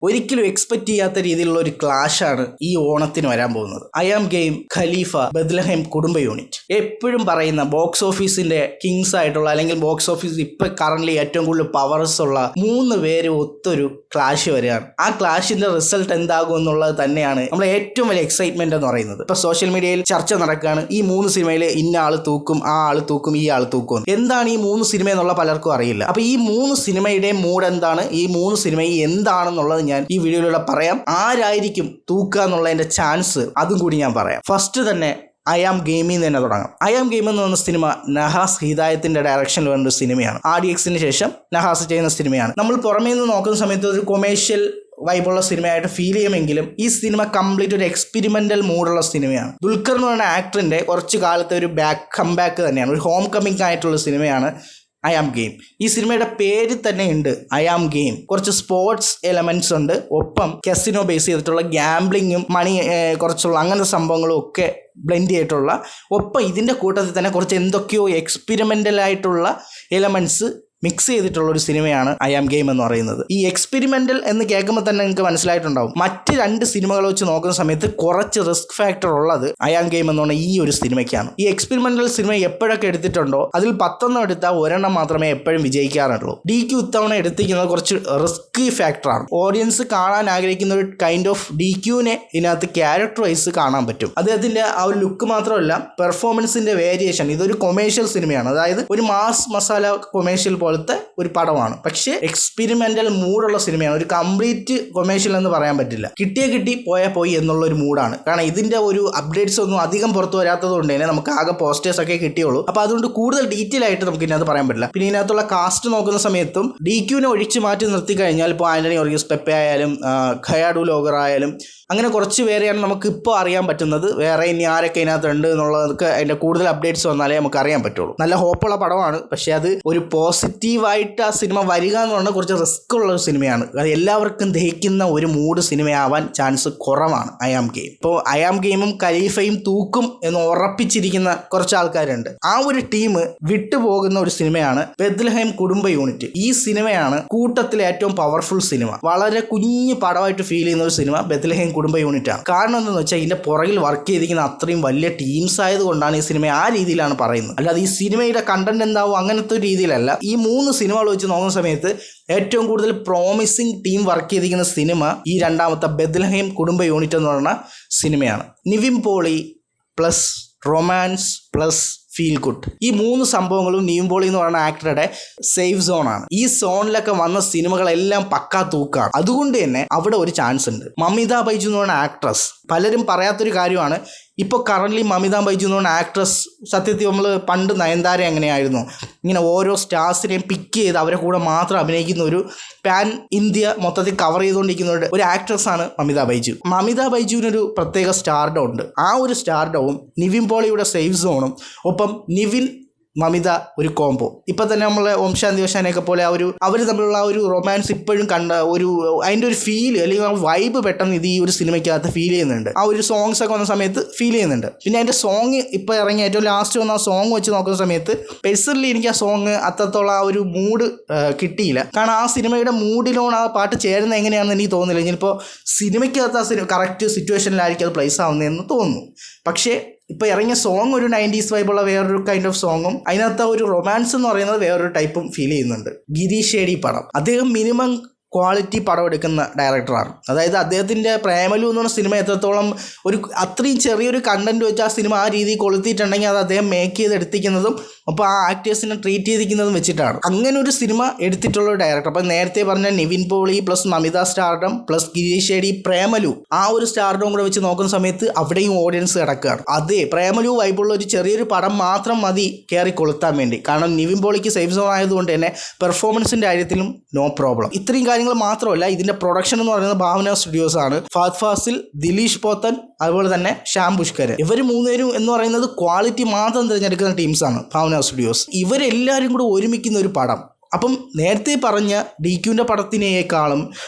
ഒരിക്കലും എക്സ്പെക്ട് ചെയ്യാത്ത രീതിയിലുള്ള ഒരു ക്ലാഷാണ് ഈ ഓണത്തിന് വരാൻ പോകുന്നത്. ഐ ആം ഗെയിം, ഖലീഫ, ബെത്ലഹേം കുടുംബ യൂണിറ്റ്. എപ്പോഴും പറയുന്ന ബോക്സ് ഓഫീസിന്റെ കിങ്സ് ആയിട്ടുള്ള അല്ലെങ്കിൽ ബോക്സ് ഓഫീസ് ഇപ്പൊ കറന്റ് ഏറ്റവും കൂടുതൽ പവേഴ്സ് ഉള്ള 3 പേര് ഒത്തൊരു ക്ലാഷ് വരികയാണ്. ആ ക്ലാഷിന്റെ റിസൾട്ട് എന്താകും എന്നുള്ളത് തന്നെയാണ് നമ്മളെ ഏറ്റവും വലിയ എക്സൈറ്റ്മെന്റ് എന്ന് പറയുന്നത്. ഇപ്പൊ സോഷ്യൽ മീഡിയയിൽ ചർച്ച നടക്കുകയാണ്, ഈ 3 സിനിമയിൽ ഇന്ന ആള് തൂക്കും, ആ ആള് തൂക്കും, ഈ ആള് തൂക്കും. എന്താണ് ഈ 3 സിനിമ എന്നുള്ള പലർക്കും അറിയില്ല. അപ്പൊ ഈ 3 സിനിമയുടെ മൂഡ് എന്താണ്, ഈ 3 സിനിമ എന്താണെന്നുള്ളത് ഞാൻ ഈ വീഡിയോയിലൂടെ പറയാം. ആരായിരിക്കും തൂക്കുക എന്നുള്ളതിന്റെ ചാൻസ് അതും കൂടി ഞാൻ പറയാം. ഫസ്റ്റ് തന്നെ ഐ ആം ഗെയിമിൽ തന്നെ തുടങ്ങാം. ഐ ആം ഗെയിം എന്ന് പറഞ്ഞ സിനിമ നഹാസ് ഹിദായത്തിന്റെ ഡയറക്ഷനിൽ വന്ന ഒരു സിനിമയാണ്. RDXന് ശേഷം നഹാസ് ചെയ്യുന്ന സിനിമയാണ്. നമ്മൾ പുറമേ നിന്ന് നോക്കുന്ന സമയത്ത് ഒരു കൊമേഴ്ഷ്യൽ വൈബുള്ള സിനിമയായിട്ട് ഫീൽ ചെയ്യുമെങ്കിലും ഈ സിനിമ കംപ്ലീറ്റ് ഒരു എക്സ്പെരിമെന്റൽ മൂഡുള്ള സിനിമയാണ്. ദുൽഖർ എന്ന് പറയുന്ന ആക്ടറിന്റെ കുറച്ച് കാലത്തെ ഒരു കംബാക്ക് തന്നെയാണ്, ഒരു ഹോം കമ്മിങ് ആയിട്ടുള്ള സിനിമയാണ് ഐ ആം ഗെയിം. ഈ സിനിമയുടെ പേര് തന്നെ ഉണ്ട് ഐ ആം ഗെയിം. കുറച്ച് സ്പോർട്സ് എലമെന്റ്സ് ഉണ്ട്, ഒപ്പം കസിനോ ബേസ് ചെയ്തിട്ടുള്ള ഗ്യാംബ്ലിങ്ങും മണി കുറച്ചുള്ള അങ്ങനത്തെ സംഭവങ്ങളും ഒക്കെ ബ്ലെൻഡ് ചെയ്തിട്ടുള്ള, ഒപ്പം ഇതിൻ്റെ കൂട്ടത്തിൽ തന്നെ കുറച്ച് എന്തൊക്കെയോ എക്സ്പെരിമെൻ്റൽ ആയിട്ടുള്ള എലമെൻറ്റ്സ് മിക്സ് ചെയ്തിട്ടുള്ള ഒരു സിനിമയാണ് ഐ ആം ഗെയിം എന്ന് പറയുന്നത്. ഈ എക്സ്പെരിമെൻ്റൽ എന്ന് കേൾക്കുമ്പോൾ തന്നെ നിങ്ങൾക്ക് മനസ്സിലായിട്ടുണ്ടാവും, മറ്റ് 2 സിനിമകൾ വെച്ച് നോക്കുന്ന സമയത്ത് കുറച്ച് റിസ്ക് ഫാക്ടർ ഉള്ളത് ഐ ആം ഗെയിം എന്ന് പറഞ്ഞ ഈ ഒരു സിനിമയ്ക്കാണ്. ഈ എക്സ്പെരിമെൻ്റൽ സിനിമ എപ്പോഴൊക്കെ എടുത്തിട്ടുണ്ടോ അതിൽ 10 എടുത്താൽ 1 മാത്രമേ എപ്പോഴും വിജയിക്കാറുള്ളൂ. DQ ഇത്തവണ എടുത്തിരിക്കുന്നത് കുറച്ച് റിസ്കി ഫാക്ടറാണ്. ഓഡിയൻസ് കാണാൻ ആഗ്രഹിക്കുന്ന ഒരു കൈൻഡ് ഓഫ് DQനെ ഇതിനകത്ത് ക്യാരക്ടർ വൈസ് കാണാൻ പറ്റും. അദ്ദേഹത്തിൻ്റെ ആ ഒരു ലുക്ക് മാത്രമല്ല, പെർഫോമൻസിൻ്റെ വേരിയേഷൻ. ഇതൊരു കൊമേഴ്ഷ്യൽ സിനിമയാണ്, അതായത് ഒരു മാസ് മസാല കൊമേഴ്ഷ്യൽ പോലത്തെ ഒരു പടമാണ്, പക്ഷേ എക്സ്പെരിമെന്റൽ മൂഡുള്ള സിനിമയാണ്. ഒരു കംപ്ലീറ്റ് കൊമേഴ്ഷ്യൽ എന്ന് പറയാൻ പറ്റില്ല. കിട്ടി പോയി എന്നുള്ള ഒരു മൂഡാണ്. കാരണം ഇതിന്റെ ഒരു അപ്ഡേറ്റ്സ് ഒന്നും അധികം പുറത്തു വരാത്തത് കൊണ്ട് തന്നെ നമുക്ക് ആകെ പോസ്റ്റേഴ്സ് ഒക്കെ കിട്ടിയുള്ളൂ. അപ്പോൾ അതുകൊണ്ട് കൂടുതൽ ഡീറ്റെയിൽ ആയിട്ട് നമുക്ക് ഇതിനകത്ത് പറയാൻ പറ്റില്ല. പിന്നെ ഇതിനകത്തുള്ള കാസ്റ്റ് നോക്കുന്ന സമയത്തും DQനെ ഒഴിച്ചു മാറ്റി നിർത്തി കഴിഞ്ഞാൽ ഇപ്പോൾ ആന്റണി വർഗീസ് പെപ്പെ ആയാലും ഖയാഡു ലോഗർ ആയാലും അങ്ങനെ കുറച്ച് പേരെയാണ് നമുക്ക് ഇപ്പോൾ അറിയാൻ പറ്റുന്നത്. വേറെ ഇനി ആരൊക്കെ ഇതിനകത്ത് ഉണ്ട് എന്നുള്ളതൊക്കെ അതിൻ്റെ കൂടുതൽ അപ്ഡേറ്റ്സ് വന്നാലേ നമുക്ക് അറിയാൻ പറ്റുള്ളൂ. നല്ല ഹോപ്പുള്ള പടമാണ്, പക്ഷേ അത് ഒരു പോസിറ്റീവായിട്ട് ആ സിനിമ വരിക എന്ന് പറഞ്ഞാൽ കുറച്ച് റിസ്ക് ഉള്ള ഒരു സിനിമയാണ്. അത് എല്ലാവർക്കും ദഹിക്കുന്ന ഒരു മൂഡ് സിനിമയാവാൻ ചാൻസ് കുറവാണ് ഐ ആം ഗെയിം. ഇപ്പോൾ ഐ ആം ഗെയിമും ഖലീഫയും തൂക്കും എന്ന് ഉറപ്പിച്ചിരിക്കുന്ന കുറച്ച് ആൾക്കാരുണ്ട്. ആ ഒരു ടീം വിട്ടുപോകുന്ന ഒരു സിനിമയാണ് ബെത്ലഹേം കുടുംബ യൂണിറ്റ്. ഈ സിനിമയാണ് കൂട്ടത്തിലെ ഏറ്റവും പവർഫുൾ സിനിമ. വളരെ കുഞ്ഞു പടമായിട്ട് ഫീൽ ചെയ്യുന്ന ഒരു സിനിമ ബെത്ലഹേം കുടുംബ യൂണിറ്റ് ആണ്. കാരണം എന്താണെന്ന് വെച്ചാൽ ഇതിന്റെ പുറകിൽ വർക്ക് ചെയ്തിരിക്കുന്ന അത്രയും വലിയ ടീംസ് ആയതുകൊണ്ടാണ് ഈ സിനിമ ആ രീതിയിലാണ് പറയുന്നത്. അല്ലാതെ ഈ സിനിമയുടെ കണ്ടന്റ് എന്താവും അങ്ങനത്തെ ഒരു രീതിയിലല്ല. ഈ 3 സിനിമകൾ വെച്ച് നോക്കുന്ന സമയത്ത് ഏറ്റവും കൂടുതൽ പ്രോമിസിങ് ടീം വർക്ക് ചെയ്തിരിക്കുന്ന സിനിമ ഈ രണ്ടാമത്തെ ബെത്ലഹേം കുടുംബ യൂണിറ്റ് എന്ന് പറയുന്ന സിനിമയാണ്. Nivin Pauly plus romance plus feel good, ഈ 3 സംഭവങ്ങളും നിവിൻ പോളി എന്ന് പറയുന്ന ആക്ടറുടെ സേഫ് സോണാണ്. ഈ സോണിലൊക്കെ വന്ന സിനിമകളെല്ലാം പക്കാ തൂക്കാണ്. അതുകൊണ്ട് തന്നെ അവിടെ ഒരു ചാൻസ് ഉണ്ട്. മമിത ബൈജു എന്ന് പറയുന്ന ആക്ട്രസ്, പലരും പറയാത്തൊരു കാര്യമാണ്, ഇപ്പോൾ കറൻ്റ്ലി മമിത ബൈജു എന്ന് പറയുന്ന ആക്ട്രസ് സത്യത്തിൽ നമ്മൾ പണ്ട് നയൻതാര എങ്ങനെയായിരുന്നു, ഇങ്ങനെ ഓരോ സ്റ്റാർസിനെയും പിക്ക് ചെയ്ത് അവരെ കൂടെ മാത്രം അഭിനയിക്കുന്ന ഒരു പാൻ ഇന്ത്യ മൊത്തത്തിൽ കവർ ചെയ്തുകൊണ്ടിരിക്കുന്ന ഒരു ആക്ട്രസ് ആണ് മമിത ബൈജു. മമിത ബൈജുവിനൊരു പ്രത്യേക സ്റ്റാർഡം ഉണ്ട്. ആ ഒരു സ്റ്റാർഡവും നിവിൻ പോളിയുടെ സേഫ് സോണും ഒപ്പം നിവിൻ മമിത ഒരു കോംബോ. ഇപ്പം തന്നെ നമ്മളെ ഓം ശാന്തി ഓശാനെയൊക്കെ പോലെ അവർ തമ്മിലുള്ള ആ ഒരു റൊമാൻസ് ഇപ്പോഴും കണ്ട അതിൻ്റെ ഒരു ഫീൽ അല്ലെങ്കിൽ ആ വൈബ് പെട്ടെന്ന് ഇത് ഈ ഒരു സിനിമയ്ക്കകത്ത് ഫീൽ ചെയ്യുന്നുണ്ട്. ആ ഒരു സോങ്സ് ഒക്കെ വന്ന സമയത്ത് ഫീൽ ചെയ്യുന്നുണ്ട്. പിന്നെ അതിൻ്റെ സോങ് ഇപ്പോൾ ഇറങ്ങി ഏറ്റവും ലാസ്റ്റ് വന്ന ആ സോങ് വെച്ച് നോക്കുന്ന സമയത്ത് പേഴ്സണലി എനിക്ക് ആ സോങ് അത്രത്തോളം ആ ഒരു മൂഡ് കിട്ടിയില്ല. കാരണം ആ സിനിമയുടെ മൂഡിലോണ് ആ പാട്ട് ചേരുന്നത് എങ്ങനെയാണെന്ന് എനിക്ക് തോന്നുന്നില്ല. ഇനിയിപ്പോൾ സിനിമയ്ക്കകത്ത് ആ കറക്റ്റ് സിറ്റുവേഷനിലായിരിക്കും അത് പ്ലേസ് ആവുന്നതെന്ന് തോന്നുന്നു. പക്ഷേ ഇപ്പോൾ ഇറങ്ങിയ സോങ് ഒരു 90s വൈബുള്ള വേറൊരു കൈൻഡ് ഓഫ് സോങ്ങും അതിനകത്ത് ഒരു റൊമാൻസ് എന്ന് പറയുന്നത് വേറൊരു ടൈപ്പും ഫീൽ ചെയ്യുന്നുണ്ട്. ഗിരീഷ് ഷേഡി പടം, അദ്ദേഹം മിനിമം ക്വാളിറ്റി പടം എടുക്കുന്ന ഡയറക്ടറാണ്. അതായത് അദ്ദേഹത്തിൻ്റെ പ്രേമലു എന്ന് പറഞ്ഞ സിനിമ എത്രത്തോളം അത്രയും ചെറിയൊരു കണ്ടന്റ് വെച്ച് ആ സിനിമ ആ രീതിയിൽ കൊളുത്തിയിട്ടുണ്ടെങ്കിൽ അത് അദ്ദേഹം മേക്ക് ചെയ്ത് എടുത്തിരിക്കുന്നതും അപ്പോൾ ആ ആക്ടേഴ്സിനെ ട്രീറ്റ് ചെയ്തിരിക്കുന്നതും വെച്ചിട്ടാണ്. അങ്ങനെ ഒരു സിനിമ എടുത്തിട്ടുള്ള ഒരു ഡയറക്ടർ. അപ്പം നേരത്തെ പറഞ്ഞ Nivin Pauly plus Mamitha stardom plus Girish ഷേഡി പ്രേമലു, ആ ഒരു സ്റ്റാർഡം കൂടെ വെച്ച് നോക്കുന്ന സമയത്ത് അവിടെയും ഓഡിയൻസ് കിടക്കുകയാണ്. അതേ പ്രേമലു വൈബുള്ള ഒരു ചെറിയൊരു പടം മാത്രം മതി കയറി കൊളുത്താൻ വേണ്ടി. കാരണം നിവിൻ പോളിക്ക് സേഫ് സോൺ ആയതുകൊണ്ട് തന്നെ പെർഫോമൻസിൻ്റെ കാര്യത്തിലും നോ പ്രോബ്ലം. ഇത്രയും കാര്യങ്ങൾ മാത്രമല്ല, ഇതിന്റെ പ്രൊഡക്ഷൻ എന്ന് പറയുന്നത് ഭാവന സ്റ്റുഡിയോസ് ആണ്. ഫഹദ് ഫാസിൽ, ദിലീഷ് പോത്തൻ, അതുപോലെ തന്നെ ശ്യാം പുഷ്കർ, ഇവർ 3 പേരും എന്ന് പറയുന്നത് ക്വാളിറ്റി മാത്രം തിരഞ്ഞെടുക്കുന്ന ടീംസാണ് ഭാവന സ്റ്റുഡിയോസ്. ഇവരെല്ലാവരും കൂടെ ഒരുമിക്കുന്ന ഒരു പടം അപ്പം നേരത്തെ പറഞ്ഞ DQൻ്റെ പടത്തിനേക്കാളും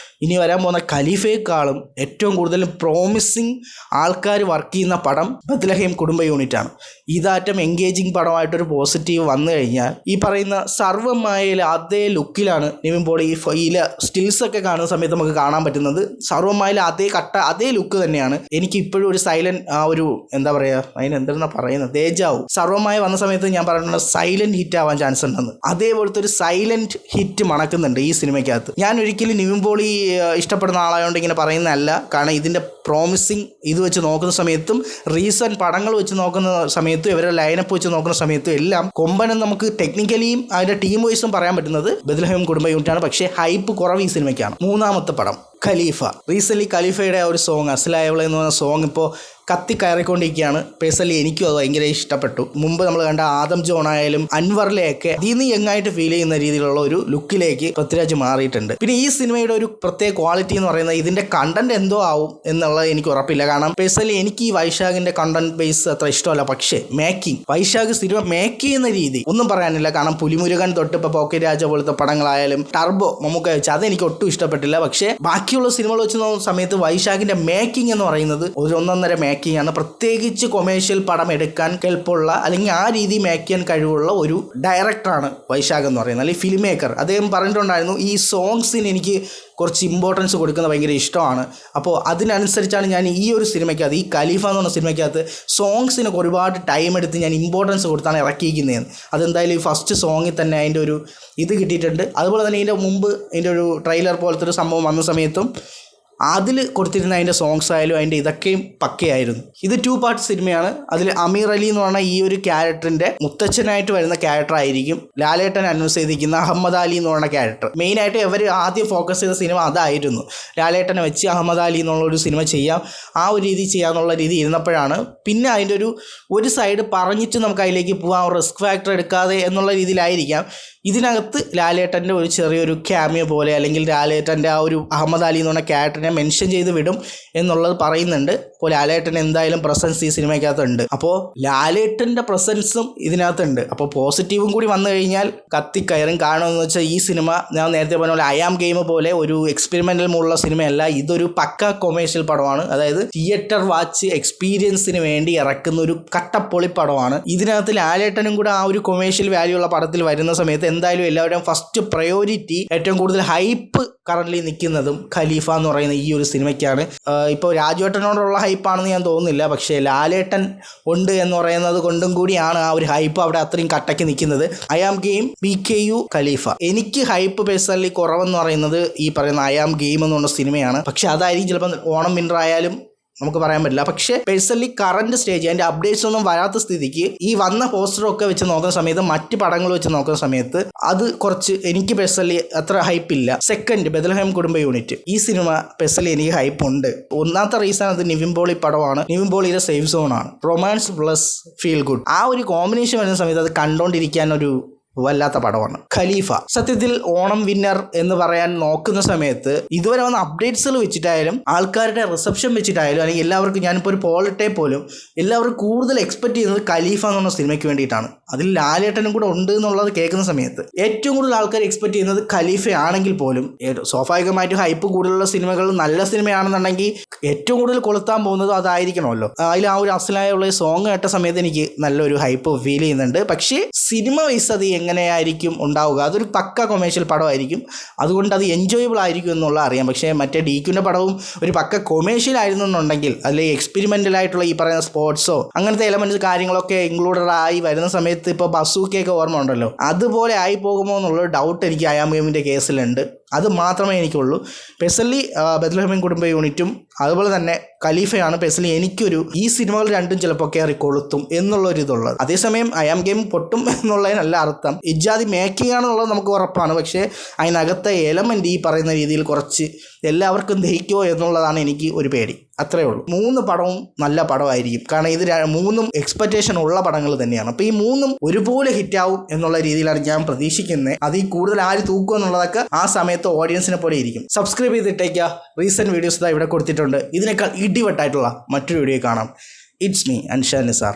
ഇനി വരാൻ പോകുന്ന ഖലീഫയെക്കാളും ഏറ്റവും കൂടുതൽ പ്രോമിസിങ് ആൾക്കാർ വർക്ക് ചെയ്യുന്ന പടം ബത്ലഹേം കുടുംബ യൂണിറ്റാണ്. ഇതാറ്റം എൻഗേജിങ് പടമായിട്ടൊരു പോസിറ്റീവ് വന്നു കഴിഞ്ഞാൽ ഈ പറയുന്ന സർവ്വമായയിലെ അതേ ലുക്കിലാണ് നിവിൻ പോളി ഈ സ്റ്റിൽസൊക്കെ കാണുന്ന സമയത്ത് നമുക്ക് കാണാൻ പറ്റുന്നത്. സർവ്വമായയിലെ അതേ ലുക്ക് തന്നെയാണ്. എനിക്ക് ഇപ്പോഴും ഒരു സൈലൻറ്റ് ഒരു എന്താ പറയുക, അതിനെന്താ പറയുന്നത്, തേജാവും സർവ്വമായ വന്ന സമയത്ത് ഞാൻ പറഞ്ഞിട്ടുണ്ട് സൈലൻറ്റ് ഹിറ്റ് ആവാൻ ചാൻസ് ഉണ്ടെന്ന്. അതേപോലത്തെ ഒരു സൈലൻറ്റ് ഹിറ്റ് മണക്കുന്നുണ്ട് ഈ സിനിമയ്ക്കകത്ത്. ഞാൻ ഒരിക്കലും നിവിൻ പോളി ഇഷ്ടപ്പെടുന്ന ആളായതുകൊണ്ട് ഇങ്ങനെ പറയുന്നതല്ല. കാരണം ഇതിൻ്റെ പ്രോമിസിങ് ഇത് വെച്ച് നോക്കുന്ന സമയത്തും റീസെൻറ്റ് പടങ്ങൾ വെച്ച് നോക്കുന്ന സമയത്തും ഇവരുടെ ലൈനപ്പ് വെച്ച് നോക്കുന്ന സമയത്തും എല്ലാം കൊമ്പനം നമുക്ക് ടെക്നിക്കലിയും അതിൻ്റെ ടീം വൈസും പറയാൻ പറ്റുന്നത് ബത്ലഹേം കുടുംബ യൂണിറ്റാണ്. പക്ഷേ ഹൈപ്പ് കുറവ് ഈ സിനിമയ്ക്കാണ്. മൂന്നാമത്തെ പടം ഖലീഫ. റീസെൻ്റ്ലി ഖലീഫയുടെ ഒരു സോങ് അസ്ലായവളെ എന്ന് പറഞ്ഞ സോങ് ഇപ്പോൾ കയറിക്കൊണ്ടിരിക്കുകയാണ്. പേഴ്സണലി എനിക്കും അത് ഭയങ്കര ഇഷ്ടപ്പെട്ടു. മുമ്പ് നമ്മൾ കണ്ട ആദം ജോൺ ആയാലും അൻവറിലെയൊക്കെ ഇതിന്ന് യങ്ങായിട്ട് ഫീൽ ചെയ്യുന്ന രീതിയിലുള്ള ഒരു ലുക്കിലേക്ക് പൃഥ്വിരാജ് മാറിയിട്ടുണ്ട്. പിന്നെ ഈ സിനിമയുടെ ഒരു പ്രത്യേക ക്വാളിറ്റി എന്ന് പറയുന്നത് ഇതിൻ്റെ കണ്ടന്റ് എന്തോ ആവും എന്നുള്ളത് എനിക്ക് ഉറപ്പില്ല. കാരണം പേഴ്സണലി എനിക്ക് ഈ വൈശാഖിൻ്റെ കണ്ടന്റ് ബേസ് അത്ര ഇഷ്ടമല്ല. പക്ഷേ വൈശാഖ് സിനിമ മേക്ക് ചെയ്യുന്ന രീതി ഒന്നും പറയാനില്ല. കാരണം പുലിമുരുകൻ തൊട്ട് ഇപ്പോൾ പോക്കറ്റ് രാജ പോലത്തെ പടങ്ങളായാലും ടർബോ മമ്മൂക്ക വെച്ച് അതെനിക്ക് ഒട്ടും ഇഷ്ടപ്പെട്ടില്ല. പക്ഷേ ബാക്കിയുള്ള സിനിമകൾ വെച്ച് നോക്കുന്ന സമയത്ത് വൈശാഖിൻ്റെ മേക്കിംഗ് എന്ന് പറയുന്നത് ഒരു ഒന്നൊന്നര മേക്കിംഗ് ആണ്. പ്രത്യേകിച്ച് കൊമേഴ്ഷ്യൽ പടം എടുക്കാൻ കെൽപ്പുള്ള അല്ലെങ്കിൽ ആ രീതി മേക്ക് ചെയ്യാൻ കഴിവുള്ള ഒരു ഡയറക്ടറാണ് വൈശാഖ് എന്ന് പറയുന്നത്, അല്ലെങ്കിൽ ഫിലിം മേക്കർ. അദ്ദേഹം പറഞ്ഞിട്ടുണ്ടായിരുന്നു ഈ സോങ്സിന് എനിക്ക് കുറച്ച് ഇമ്പോർട്ടൻസ് കൊടുക്കുന്നത് ഭയങ്കര ഇഷ്ടമാണ്. അപ്പോൾ അതിനനുസരിച്ചാണ് ഞാൻ ഈ ഒരു സിനിമയ്ക്കകത്ത്, ഈ ഖലീഫ എന്ന് പറഞ്ഞ സിനിമയ്ക്കകത്ത് സോങ്സിനൊക്കെ ഒരുപാട് ടൈം എടുത്ത് ഞാൻ ഇമ്പോർട്ടൻസ് കൊടുത്താണ് ഇറക്കിയിരിക്കുന്നത്. അതെന്തായാലും ഈ ഫസ്റ്റ് സോങ്ങിൽ തന്നെ അതിൻ്റെ ഒരു ഇത് കിട്ടിയിട്ടുണ്ട്. അതുപോലെ തന്നെ ഇതിൻ്റെ മുമ്പ് ഇതിൻ്റെ ഒരു ട്രെയിലർ പോലത്തെ ഒരു സംഭവം വന്ന സമയത്തും അതിൽ കൊടുത്തിരുന്ന അതിൻ്റെ സോങ്സ് ആയാലും അതിൻ്റെ ഇതൊക്കെയും പക്കയായിരുന്നു. ഇത് 2 പാർട്ട് സിനിമയാണ്. അതിൽ അമീർ അലി എന്ന് പറഞ്ഞ ഈ ഒരു ക്യാരക്ടറിൻ്റെ മുത്തച്ഛനായിട്ട് വരുന്ന ക്യാരക്ടർ ആയിരിക്കും ലാലേട്ടൻ അനൗൺസ് ചെയ്തിരിക്കുന്ന അഹമ്മദ് അലി എന്ന് പറഞ്ഞ ക്യാരക്ടർ. മെയിനായിട്ട് ഇവർ ആദ്യം ഫോക്കസ് ചെയ്ത സിനിമ അതായിരുന്നു. ലാലേട്ടനെ വെച്ച് അഹമ്മദ് അലി എന്നുള്ളൊരു സിനിമ ചെയ്യാം, ആ ഒരു രീതി ചെയ്യാമെന്നുള്ള രീതി ഇരുന്നപ്പോഴാണ് പിന്നെ അതിൻ്റെ ഒരു സൈഡ് പറഞ്ഞിട്ട് നമുക്ക് അതിലേക്ക് പോകാം, റിസ്ക് ഫാക്ടർ എടുക്കാതെ എന്നുള്ള രീതിയിലായിരിക്കാം ഇതിനകത്ത് ലാലേട്ടൻ്റെ ഒരു ചെറിയൊരു ക്യാമിയോ പോലെ അല്ലെങ്കിൽ ലാലേട്ടൻ്റെ ആ ഒരു അഹമ്മദ് അലി എന്ന് പറഞ്ഞ ക്യാരക്ടറിനെ മെൻഷൻ ചെയ്ത് വിടും എന്നുള്ളത് പറയുന്നുണ്ട്. അപ്പോൾ ലാലേട്ടൻ എന്തായാലും പ്രസൻസ് ഈ സിനിമയ്ക്കകത്തുണ്ട്. അപ്പോൾ ലാലേട്ടൻ്റെ പ്രസൻസും ഇതിനകത്തുണ്ട്. അപ്പോൾ പോസിറ്റീവും കൂടി വന്നു കഴിഞ്ഞാൽ കത്തിക്കയറും. കാണുമെന്ന് വെച്ചാൽ ഈ സിനിമ ഞാൻ നേരത്തെ പറഞ്ഞ പോലെ അയാം ഗെയിം പോലെ ഒരു എക്സ്പെരിമെൻ്റൽ മൂടുള്ള സിനിമയല്ല. ഇതൊരു പക്ക കൊമേഴ്ഷ്യൽ പടമാണ്. അതായത് തിയേറ്റർ വാച്ച് എക്സ്പീരിയൻസിന് വേണ്ടി ഇറക്കുന്ന ഒരു കട്ടപ്പൊളി പടമാണ്. ഇതിനകത്ത് ലാലേട്ടനും കൂടെ ആ ഒരു കൊമേഴ്ഷ്യൽ വാല്യൂ ഉള്ള പടത്തിൽ വരുന്ന സമയത്ത് എന്തായാലും എല്ലാവരുടെയും ഫസ്റ്റ് പ്രയോറിറ്റി ഏറ്റവും കൂടുതൽ ഹൈപ്പ് കറൻ്റ്ലി നിൽക്കുന്നതും ഖലീഫ എന്ന് പറയുന്ന ഈ ഒരു സിനിമയ്ക്കാണ്. ഇപ്പോൾ രാജുവേട്ടനോടുള്ള ഹൈപ്പാണെന്ന് ഞാൻ തോന്നുന്നില്ല. പക്ഷേ ലാലേട്ടൻ ഉണ്ട് എന്ന് പറയുന്നത് കൊണ്ടും കൂടിയാണ് ആ ഒരു ഹൈപ്പ് അവിടെ അത്രയും കട്ടയ്ക്ക് നിൽക്കുന്നത്. അയാം ഗെയിം, PKU, ഖലീഫ. എനിക്ക് ഹൈപ്പ് പേഴ്സണലി കുറവെന്ന് പറയുന്നത് ഈ പറയുന്ന അയാം ഗെയിം എന്ന് പറഞ്ഞ സിനിമയാണ്. പക്ഷേ അതായിരിക്കും ചിലപ്പോൾ ഓണം വിന്നർ ആയാലും നമുക്ക് പറയാൻ പറ്റില്ല. പക്ഷേ പേഴ്സണലി കറണ്ട് സ്റ്റേജ് അതിൻ്റെ അപ്ഡേറ്റ്സ് ഒന്നും വരാത്ത സ്ഥിതിക്ക് ഈ വന്ന പോസ്റ്ററൊക്കെ വെച്ച് നോക്കുന്ന സമയത്ത് മറ്റ് പടങ്ങൾ വെച്ച് നോക്കുന്ന സമയത്ത് അത് കുറച്ച് എനിക്ക് പേഴ്സണലി അത്ര ഹൈപ്പില്ല. Second Bethlehem Kudumba unit. ഈ സിനിമ പേഴ്സണലി എനിക്ക് ഹൈപ്പ് ഉണ്ട്. ഒന്നാമത്തെ റീസൺ അത് നിവിൻ പോളി പടമാണ്. നിവിൻ പോളിയുടെ സേഫ് സോണാണ്. Romance plus feel good. ആ ഒരു കോമ്പിനേഷൻ വരുന്ന സമയത്ത് അത് കണ്ടുകൊണ്ടിരിക്കാൻ ഒരു വല്ലാത്ത പടമാണ് ഖലീഫ. സത്യത്തിൽ ഓണം വിന്നർ എന്ന് പറയാൻ നോക്കുന്ന സമയത്ത് ഇതുവരെ വന്ന അപ്ഡേറ്റ്സുകൾ വെച്ചിട്ടായാലും ആൾക്കാരുടെ റിസപ്ഷൻ വെച്ചിട്ടായാലും അല്ലെങ്കിൽ എല്ലാവർക്കും ഞാനിപ്പോൾ ഒരു പോളിട്ടെ പോലും എല്ലാവർക്കും കൂടുതൽ എക്സ്പെക്ട് ചെയ്യുന്നത് ഖലീഫ എന്ന് പറഞ്ഞ സിനിമയ്ക്ക് വേണ്ടിയിട്ടാണ്. അതിൽ ലാലേട്ടനും കൂടെ ഉണ്ട് എന്നുള്ളത് കേൾക്കുന്ന സമയത്ത് ഏറ്റവും കൂടുതൽ ആൾക്കാർ എക്സ്പെക്ട് ചെയ്യുന്നത് ഖലീഫ ആണെങ്കിൽ പോലും സ്വാഭാവികമായിട്ടും ഹൈപ്പ് കൂടുതലുള്ള സിനിമകൾ നല്ല സിനിമയാണെന്നുണ്ടെങ്കിൽ ഏറ്റവും കൂടുതൽ കൊളുത്താൻ പോകുന്നത് അതായിരിക്കണമല്ലോ. അതിൽ ആ ഒരു അസലായുള്ള സോങ് കേട്ട സമയത്ത് എനിക്ക് നല്ലൊരു ഹൈപ്പ് ഫീൽ ചെയ്യുന്നുണ്ട്. പക്ഷേ സിനിമ വൈസ് അത് എങ്ങനെയായിരിക്കും ഉണ്ടാവുക, അതൊരു പക്ക കൊമേഴ്ഷ്യൽ പടമായിരിക്കും. അതുകൊണ്ട് അത് എൻജോയബിൾ ആയിരിക്കും എന്നുള്ള അറിയാം. പക്ഷേ മറ്റേ DQൻ്റെ പടവും ഒരു പക്ക കൊമേഴ്ഷ്യൽ ആയിരുന്നു എന്നുണ്ടെങ്കിൽ അല്ലെങ്കിൽ എക്സ്പെരിമെൻ്റൽ ആയിട്ടുള്ള ഈ പറയുന്ന സ്പോർട്സോ അങ്ങനത്തെ എലമെൻറ്റ്സ് കാര്യങ്ങളൊക്കെ ഇൻക്ലൂഡഡ് ആയി വരുന്ന സമയത്ത് ഇപ്പോൾ ബസൂക്കയൊക്കെ ഓർമ്മ ഉണ്ടല്ലോ, അതുപോലെ ആയി പോകുമോ എന്നുള്ളൊരു ഡൗട്ട് എനിക്ക് അയാം ഗെയിമിൻ്റെ കേസിലുണ്ട്. അത് മാത്രമേ എനിക്കുള്ളൂ. പേഴ്സണലി ബത്ലഹേം കുടുംബ യൂണിറ്റും അതുപോലെ തന്നെ ഖലീഫയാണ് പേഴ്സണലി എനിക്കൊരു ഈ സിനിമകൾ രണ്ടും ചിലപ്പോൾ കയറി കൊളുത്തും എന്നുള്ളൊരിതുള്ളത്. അതേസമയം അയാം ഗെയിം പൊട്ടും എന്നുള്ളതിനല്ല അർത്ഥം. ഇജാതി മേക്കിംഗ് ആണെന്നുള്ളത് നമുക്ക് ഉറപ്പാണ്. പക്ഷേ അതിനകത്തെ എലമെൻ്റ് ഈ പറയുന്ന രീതിയിൽ കുറച്ച് എല്ലാവർക്കും ദഹിക്കുമോ എന്നുള്ളതാണ് എനിക്ക് ഒരു പേടി. അത്രയേ ഉള്ളൂ. 3 പടവും നല്ല പടമായിരിക്കും. കാരണം ഇത് 3ഉം എക്സ്പെക്റ്റേഷൻ ഉള്ള പടങ്ങൾ തന്നെയാണ്. അപ്പോൾ ഈ 3ഉം ഒരുപോലെ ഹിറ്റാവും എന്നുള്ള രീതിയിലാണ് ഞാൻ പ്രതീക്ഷിക്കുന്നത്. അതിൽ കൂടുതൽ ആര് തൂക്കും എന്നുള്ളതൊക്കെ ആ സമയത്ത് ഓഡിയൻസിനെ പോലെ ഇരിക്കും. സബ്സ്ക്രൈബ് ചെയ്തിട്ടേക്കുക. റീസെൻറ്റ് വീഡിയോസ് ഇവിടെ കൊടുത്തിട്ടുണ്ട്. ഇതിനേക്കാൾ ഇടിവെട്ടായിട്ടുള്ള മറ്റൊരു വീഡിയോ കാണാം. It's me Ansha Nisar.